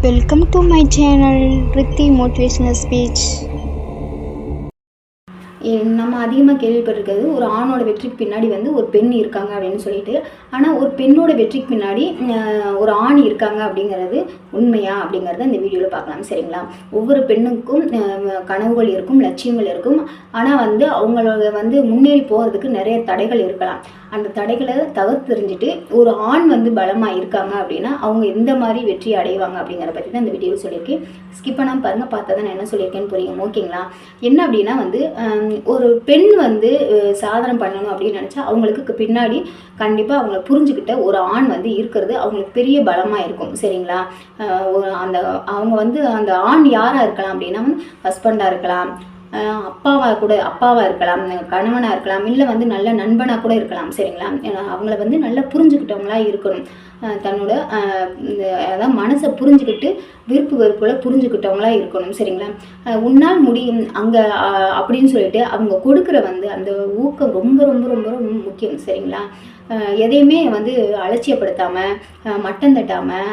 Welcome to my channel Rithi Motivational Speech. நம்ம அதிகமாக கேள்விப்பட்டிருக்கிறது ஒரு ஆணோட வெற்றிக்கு பின்னாடி வந்து ஒரு பெண் இருக்காங்க அப்படின்னு சொல்லிட்டு. ஆனால் ஒரு பெண்ணோட வெற்றிக்கு பின்னாடி ஒரு ஆண் இருக்காங்க அப்படிங்கிறது உண்மையா அப்படிங்கிறத இந்த வீடியோவில் பார்க்கலாம். சரிங்களா? ஒவ்வொரு பெண்ணுக்கும் கனவுகள் இருக்கும், லட்சியங்கள் இருக்கும். ஆனால் வந்து அவங்களோட வந்து முன்னேறி போகிறதுக்கு நிறைய தடைகள் இருக்கலாம். அந்த தடைகளை தவிர்த்து தெரிஞ்சுட்டு ஒரு ஆண் வந்து பலமாக இருக்காங்க அப்படின்னா அவங்க எந்த மாதிரி வெற்றி அடைவாங்க அப்படிங்கிற பற்றி தான் இந்த வீடியோவில் சொல்லியிருக்கேன். ஸ்கிப் பண்ணாமல் பாருங்கள், பார்த்தா தான் நான் என்ன சொல்லியிருக்கேன்னு புரியும். ஓகேங்களா? என்ன அப்படின்னா வந்து ஒரு பெண் வந்து சாதனை பண்ணணும் அப்படின்னு நினச்சா அவங்களுக்கு பின்னாடி கண்டிப்பாக அவங்கள புரிஞ்சுக்கிட்ட ஒரு ஆண் வந்து இருக்கிறது அவங்களுக்கு பெரிய பலமாக இருக்கும். சரிங்களா? அந்த அவங்க வந்து அந்த ஆண் யாராக இருக்கலாம் அப்படின்னா வந்து ஹஸ்பண்டாக இருக்கலாம், அப்பாவாக இருக்கலாம், கணவனாக இருக்கலாம், இல்லை வந்து நல்ல நண்பனாக கூட இருக்கலாம். சரிங்களா? அவங்கள வந்து நல்லா புரிஞ்சுக்கிட்டவங்களா இருக்கணும். தன்னோட அதாவது மனசை புரிஞ்சுக்கிட்டு விருப்பு வெறுப்புல புரிஞ்சுக்கிட்டவங்களா இருக்கணும். சரிங்களா? உன்னால் முடியும் அங்கே அப்படின்னு சொல்லிட்டு அவங்க கொடுக்குற வந்து அந்த ஊக்கம் ரொம்ப ரொம்ப ரொம்ப ரொம்ப முக்கியம். சரிங்களா? எதையுமே வந்து அலட்சியப்படுத்தாமல், மட்டம் தட்டாமல்,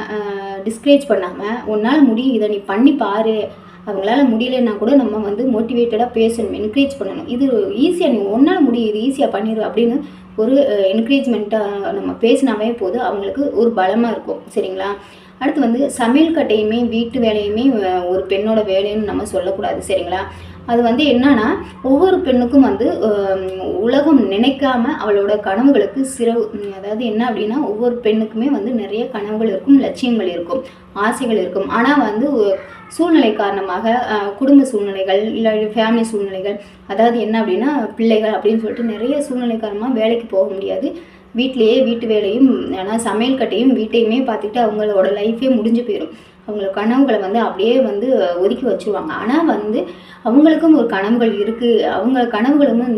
டிஸ்கரேஜ் பண்ணாமல் உன்னால் முடியும், இதை நீ பண்ணி பாரு, அவங்களால முடியலைன்னா கூட நம்ம வந்து மோட்டிவேட்டடாக பேசணும், என்கரேஜ் பண்ணணும். இது ஈஸியாக நீ ஒன்றால் முடியும், இது ஈஸியாக பண்ணிடு அப்படின்னு ஒரு என்கரேஜ்மெண்ட்டாக நம்ம பேசினாவே போதும், அவங்களுக்கு ஒரு பலமாக இருக்கும். சரிங்களா? அடுத்து வந்து சமையல் கட்டையுமே வீட்டு வேலையுமே ஒரு பெண்ணோட வேலைன்னு நம்ம சொல்லக்கூடாது. சரிங்களா? அது வந்து என்னன்னா ஒவ்வொரு பெண்ணுக்கும் வந்து உலகம் நினைக்காம அவளோட கனவுகளுக்கு அதாவது என்ன அப்படின்னா ஒவ்வொரு பெண்ணுக்குமே வந்து நிறைய கனவுகள் இருக்கும், லட்சியங்கள் இருக்கும், ஆசைகள் இருக்கும். ஆனால் வந்து சூழ்நிலை காரணமாக குடும்ப சூழ்நிலைகள் இல்லை ஃபேமிலி சூழ்நிலைகள், அதாவது என்ன அப்படின்னா பிள்ளைகள் அப்படின்னு சொல்லிட்டு நிறைய சூழ்நிலை காரணமாக வேலைக்கு போக முடியாது. வீட்டிலேயே வீட்டு வேலையும் ஆனால் சமையல் கட்டையும் வீட்டையுமே பார்த்துட்டு அவங்களோட லைஃபே முடிஞ்சு போயிடும். அவங்களோட கனவுகளை வந்து அப்படியே வந்து ஒதுக்கி வச்சுருவாங்க. ஆனால் வந்து அவங்களுக்கும் ஒரு கனவுகள் இருக்குது. அவங்க கனவுகளும்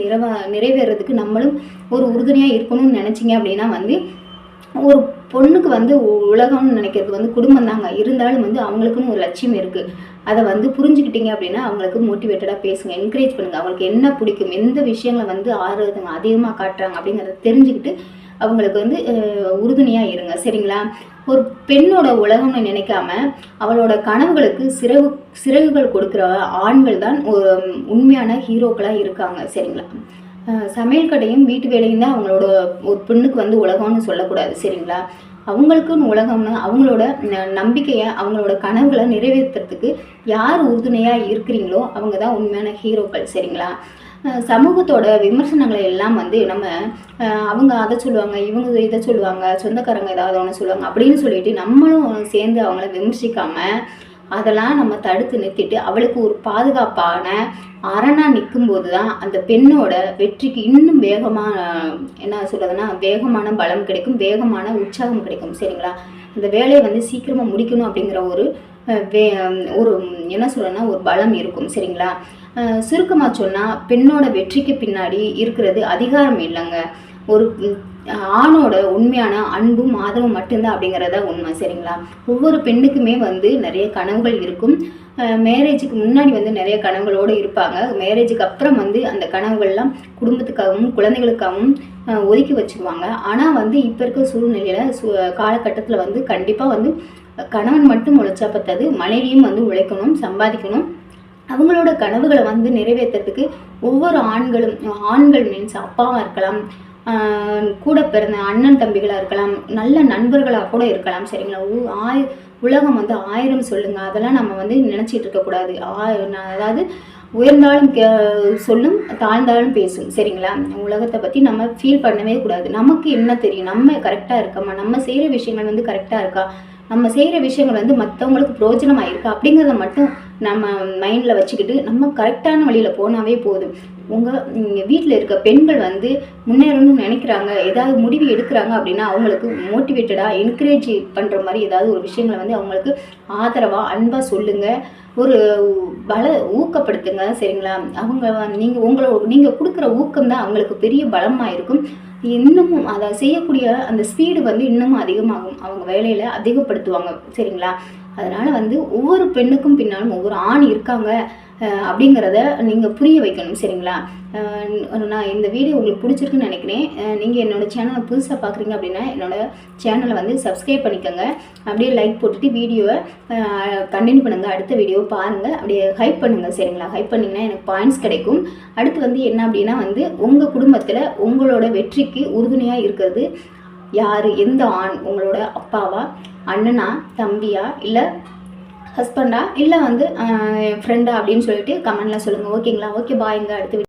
நிறைவேறதுக்கு நம்மளும் ஒரு உறுதுணையாக இருக்கணும்னு நினச்சிங்க அப்படின்னா வந்து ஒரு பொண்ணுக்கு வந்து உலகம்னு நினைக்கிறது வந்து குடும்பம் தாங்க. இருந்தாலும் வந்து அவங்களுக்குன்னு ஒரு லட்சியம் இருக்குது. அதை வந்து புரிஞ்சுக்கிட்டீங்க அப்படின்னா அவங்களுக்கு மோட்டிவேட்டடாக பேசுங்க, என்கரேஜ் பண்ணுங்கள். அவங்களுக்கு என்ன பிடிக்கும், எந்த விஷயங்களை வந்து ஆர்வத்துங்க அதிகமாக காட்டுறாங்க அப்படிங்கிறத தெரிஞ்சுக்கிட்டு அவங்களுக்கு வந்து உறுதுணையாக இருங்க. சரிங்களா? ஒரு பெண்ணோட உலகம்னு நினைக்காம அவளோட கனவுகளுக்கு சிறகுகள் கொடுக்குற ஆண்கள் தான் ஒரு உண்மையான ஹீரோக்களாக இருக்காங்க. சரிங்களா? சமையல் கடையும் வீட்டு வேலையும் தான் அவங்களோட ஒரு பெண்ணுக்கு வந்து உலகம்னு சொல்லக்கூடாது. சரிங்களா? அவங்களுக்குன்னு உலகம்னு அவங்களோட நம்பிக்கையை அவங்களோட கனவுகளை நிறைவேற்றுறதுக்கு யார் உறுதுணையாக இருக்கிறீங்களோ அவங்க தான் உண்மையான ஹீரோக்கள். சரிங்களா? சமூகத்தோட விமர்சனங்களை எல்லாம் வந்து நம்ம அவங்க அதை சொல்லுவாங்க, இவங்க இதை சொல்லுவாங்க, சொந்தக்காரங்க ஏதாவது ஒன்று சொல்லுவாங்க அப்படின்னு சொல்லிட்டு நம்மளும் சேர்ந்து அவங்கள விமர்சிக்காமல் அதெல்லாம் நம்ம தடுத்து நிறுத்திட்டு அவளுக்கு ஒரு பாதுகாப்பான அரணாக நிற்கும்போது தான் அந்த பெண்ணோட வெற்றிக்கு இன்னும் வேகமாக என்ன சொல்கிறதுனா வேகமான பலம் கிடைக்கும், வேகமான உற்சாகம் கிடைக்கும். சரிங்களா? அந்த வேலையை வந்து சீக்கிரமாக முடிக்கணும் அப்படிங்கிற ஒரு என்ன சொல்கிறேன்னா ஒரு பலம் இருக்கும். சரிங்களா? சுருக்கமாக சொன்னால் பெண்ணோட வெற்றிக்கு பின்னாடி இருக்கிறது அதிகாரம் இல்லைங்க, ஒரு ஆணோட உண்மையான அன்பும் ஆதரவும் மட்டும்தான் அப்படிங்கிறத உண்மை. சரிங்களா? ஒவ்வொரு பெண்ணுக்குமே வந்து நிறைய கனவுகள் இருக்கும். மேரேஜுக்கு முன்னாடி வந்து நிறைய கனவுகளோடு இருப்பாங்க. மேரேஜுக்கு அப்புறம் வந்து அந்த கனவுகள்லாம் குடும்பத்துக்காகவும் குழந்தைகளுக்காகவும் ஒதுக்கி வச்சுருவாங்க. ஆனால் வந்து இப்போ இருக்க சூழ்நிலையில் காலகட்டத்தில் வந்து கண்டிப்பாக வந்து கணவன் மட்டும் உழைச்சா பத்தாது, மனைவியும் வந்து உழைக்கணும், சம்பாதிக்கணும். அவங்களோட கனவுகளை வந்து நிறைவேற்றுறதுக்கு ஒவ்வொரு ஆண்கள் மீன்ஸ் அப்பாவாக இருக்கலாம், கூட பிறந்த அண்ணன் தம்பிகளாக இருக்கலாம், நல்ல நண்பர்களாக கூட இருக்கலாம். சரிங்களா? உலகம் வந்து 1000 சொல்லுங்க, அதெல்லாம் நம்ம வந்து நினச்சிட்டு இருக்கக்கூடாது. அதாவது உயர்ந்தாலும் சொல்லும், தாழ்ந்தாலும் பேசும். சரிங்களா? உலகத்தை பற்றி நம்ம ஃபீல் பண்ணவே கூடாது. நமக்கு என்ன தெரியும், நம்ம கரெக்டாக இருக்கோமா, நம்ம செய்கிற விஷயங்கள் வந்து கரெக்டாக இருக்கா, நம்ம செய்கிற விஷயங்கள் வந்து மற்றவங்களுக்கு பிரயோஜனமாக இருக்கா அப்படிங்கிறத மட்டும் நம்ம மைண்டில் வச்சுக்கிட்டு நம்ம கரெக்டான வழியில் போனாவே போதும். உங்கள் வீட்டில் இருக்க பெண்கள் வந்து முன்னேறணும்னு நினைக்கிறாங்க, ஏதாவது முடிவு எடுக்கிறாங்க அப்படின்னா அவங்களுக்கு மோட்டிவேட்டடாக என்கரேஜ் பண்ணுற மாதிரி ஏதாவது ஒரு விஷயங்களை வந்து அவங்களுக்கு ஆதரவாக அன்பாக சொல்லுங்கள், ஒரு ஊக்கப்படுத்துங்க. சரிங்களா? நீங்கள் கொடுக்குற ஊக்கம் தான் அவங்களுக்கு பெரிய பலமாக இருக்கும். இன்னமும் அதை செய்யக்கூடிய அந்த ஸ்பீடு வந்து இன்னமும் அதிகமாகும், அவங்க வேலையில் அதிகப்படுத்துவாங்க. சரிங்களா? அதனால் வந்து ஒவ்வொரு பெண்ணுக்கும் பின்னாலும் ஒவ்வொரு ஆண் இருக்காங்க, அப்படிங்கிறத நீங்கள் புரிய வைக்கணும். சரிங்களா? நான் இந்த வீடியோ உங்களுக்கு பிடிச்சிருக்குன்னு நினைக்கிறேன். நீங்கள் என்னோடய சேனலை புதுசாக பார்க்குறீங்க அப்படின்னா என்னோடய சேனலை வந்து சப்ஸ்கிரைப் பண்ணிக்கோங்க. அப்படியே லைக் போட்டுட்டு வீடியோவை கண்டினியூ பண்ணுங்கள். அடுத்த வீடியோ பாருங்கள், அப்படியே ஹைப் பண்ணுங்கள். சரிங்களா? ஹைப் பண்ணிங்கன்னா எனக்கு பாயிண்ட்ஸ் கிடைக்கும். அடுத்து வந்து என்ன அப்படின்னா வந்து உங்கள் குடும்பத்தில் உங்களோட வெற்றிக்கு உறுதுணையாக இருக்கிறது யார்? எந்த ஆண்? உங்களோட அப்பாவா, அண்ணனா, தம்பியா, இல்லை ஹஸ்பண்டா, இல்லை வந்து ஃப்ரெண்டா அப்படின்னு சொல்லிட்டு கமெண்ட்டில் சொல்லுங்கள். ஓகேங்களா? ஓகே, பாய்ங்க. அடுத்த